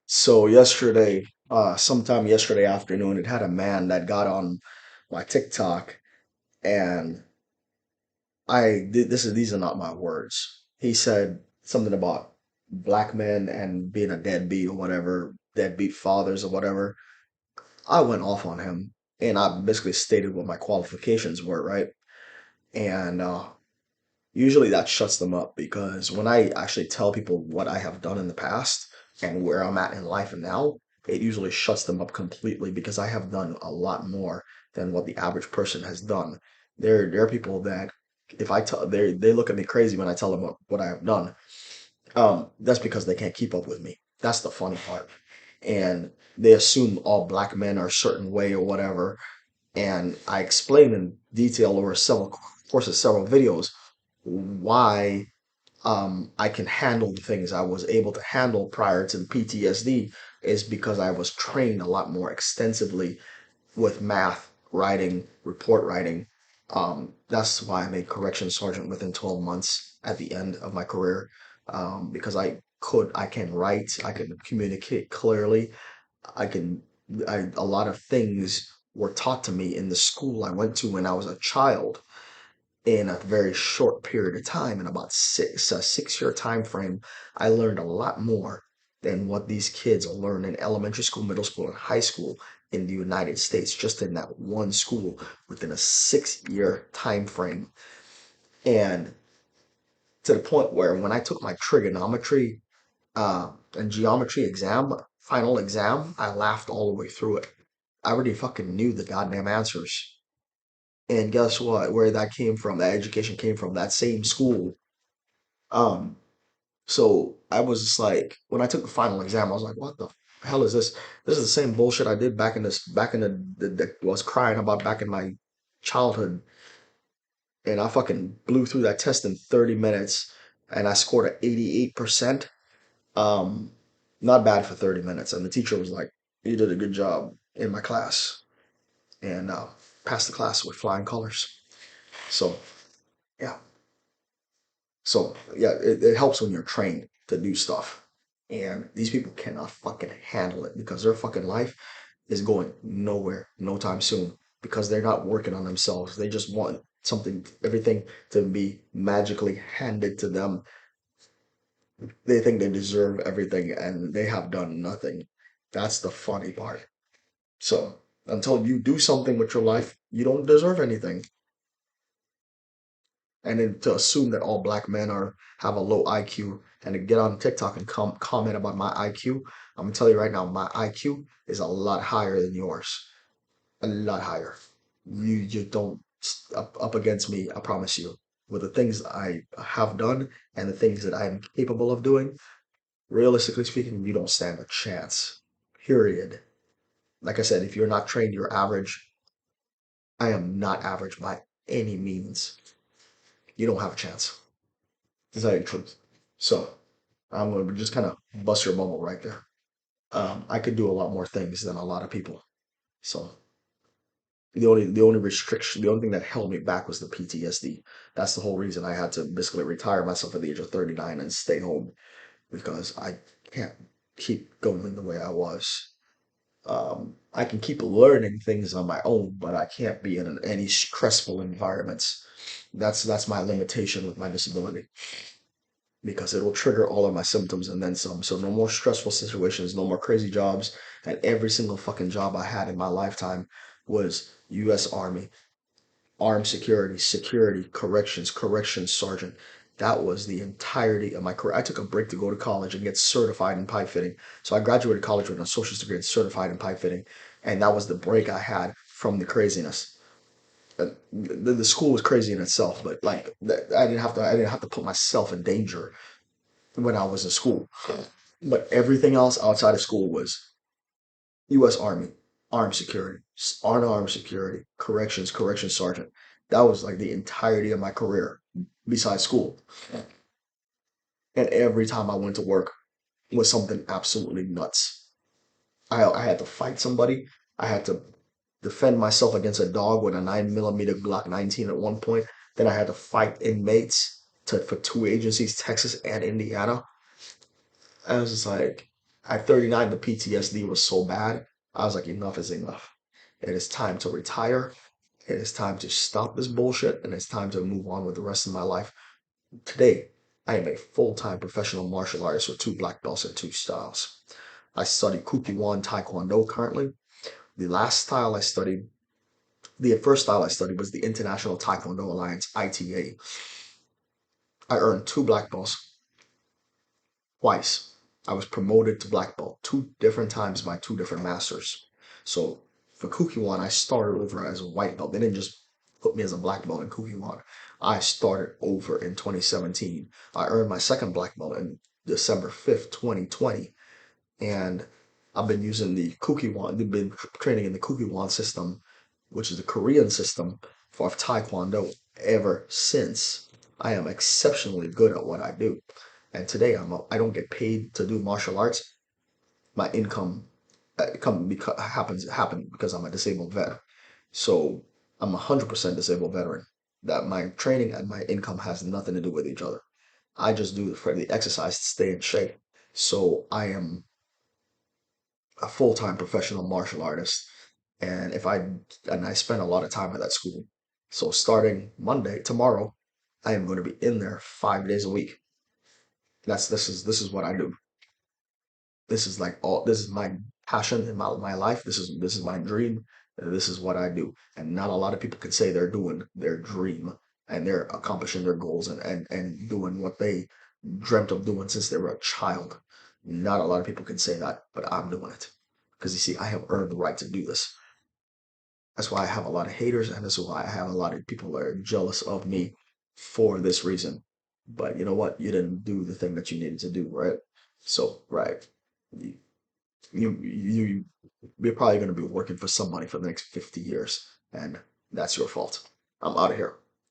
So yesterday, sometime yesterday afternoon, it had a man that got on my TikTok, and these are not my words. He said something about black men and being a deadbeat or whatever, deadbeat fathers or whatever. I went off on him, and I basically stated what my qualifications were, right? And usually that shuts them up because when I actually tell people what I have done in the past and where I'm at in life now, it usually shuts them up completely because I have done a lot more than what the average person has done. There are people that if I tell they look at me crazy when I tell them what I have done. That's because they can't keep up with me. That's the funny part. And they assume all black men are a certain way or whatever. And I explain in detail over several course of several videos why I can handle the things I was able to handle prior to the PTSD is because I was trained a lot more extensively with math, writing, report writing. That's why I made correction sergeant within 12 months at the end of my career, because I can write, I can communicate clearly, I can, a lot of things were taught to me in the school I went to when I was a child in a very short period of time, in about a 6 year time frame. I learned a lot more than what these kids will learn in elementary school, middle school, and high school in the United States, just in that one school within a 6 year time frame. And to the point where when I took my trigonometry and geometry exam, final exam, I laughed all the way through it. I already fucking knew the goddamn answers. And guess what? Where that came from, that education came from, that same school. Um, so I was just like, when I took the final exam, I was like, what the hell is this? This is the same bullshit I did back in the was crying about back in my childhood. And I fucking blew through that test in 30 minutes and I scored an 88%. Um, Not bad for 30 minutes. And the teacher was like, you did a good job in my class and passed the class with flying colors. So, yeah. So yeah, it helps when you're trained to do stuff. And these people cannot fucking handle it because their fucking life is going nowhere no time soon because they're not working on themselves. They just want everything to be magically handed to them. They think they deserve everything and they have done nothing. That's the funny part. So until you do something with your life, you don't deserve anything. And then to assume that all black men are have a low IQ and to get on TikTok and comment about my IQ, I'm gonna tell you right now, my IQ is a lot higher than yours, a lot higher. You don't up against me, I promise you. With the things I have done and the things that I am capable of doing, realistically speaking, you don't stand a chance. Period. Like I said, if you're not trained, you're average. I am not average by any means. You don't have a chance. To tell you the truth. So I'm gonna just kind of bust your bubble right there. I could do a lot more things than a lot of people. So the only restriction, the only thing that held me back was the PTSD. That's the whole reason I had to basically retire myself at the age of 39 and stay home because I can't keep going the way I was. I can keep learning things on my own, but I can't be in any stressful environments. That's my limitation with my disability because it'll trigger all of my symptoms and then some. So no more stressful situations, no more crazy jobs. And every single fucking job I had in my lifetime was U.S. Army, armed security, security, corrections sergeant. That was the entirety of my career. I took a break to go to college and get certified in pipe fitting. So I graduated college with an associate's degree and certified in pipe fitting. And that was the break I had from the craziness. The school was crazy in itself, but like I didn't have to put myself in danger when I was in school. But everything else outside of school was U.S. Army, armed security, unarmed security, corrections sergeant. That was like the entirety of my career besides school. And every time I went to work was something absolutely nuts. I had to fight somebody. I had to defend myself against a dog with a 9mm Glock 19 at one point. Then I had to fight inmates for two agencies, Texas and Indiana. I was just like, At 39, the PTSD was so bad. I was like, enough is enough. It is time to retire. It is time to stop this bullshit, and it's time to move on with the rest of my life. Today, I am a full-time professional martial artist with 2 black belts and 2 styles. I study Kukkiwon Taekwondo currently. The last style I studied, the first style I studied was the International Taekwondo Alliance, ITA. I earned 2 black belts twice. I was promoted to black belt 2 different times by 2 different masters. So for Kukkiwon, I started over as a white belt. They didn't just put me as a black belt in Kukkiwon. I started over in 2017. I earned my second black belt in December 5th, 2020. And I've been using the Kukkiwon, they've been training in the Kukkiwon system, which is the Korean system for Taekwondo ever since. I am exceptionally good at what I do. And today I don't get paid to do martial arts. My income happened because I'm a disabled vet. So I'm 100% disabled veteran. That my training and my income has nothing to do with each other. I just do it for the exercise to stay in shape. So I am a full-time professional martial artist, and I spend a lot of time at that school. So starting Monday, tomorrow, I am going to be in there 5 days a week. This is what I do. This is my passion in my life. This is my dream. This is what I do. And not a lot of people can say they're doing their dream and they're accomplishing their goals and doing what they dreamt of doing since they were a child. Not a lot of people can say that, but I'm doing it. Because you see, I have earned the right to do this. That's why I have a lot of haters, and that's why I have a lot of people that are jealous of me for this reason. But you know what? You didn't do the thing that you needed to do, right? So, right. You, you you're probably going to be working for somebody for the next 50 years, and that's your fault. I'm out of here.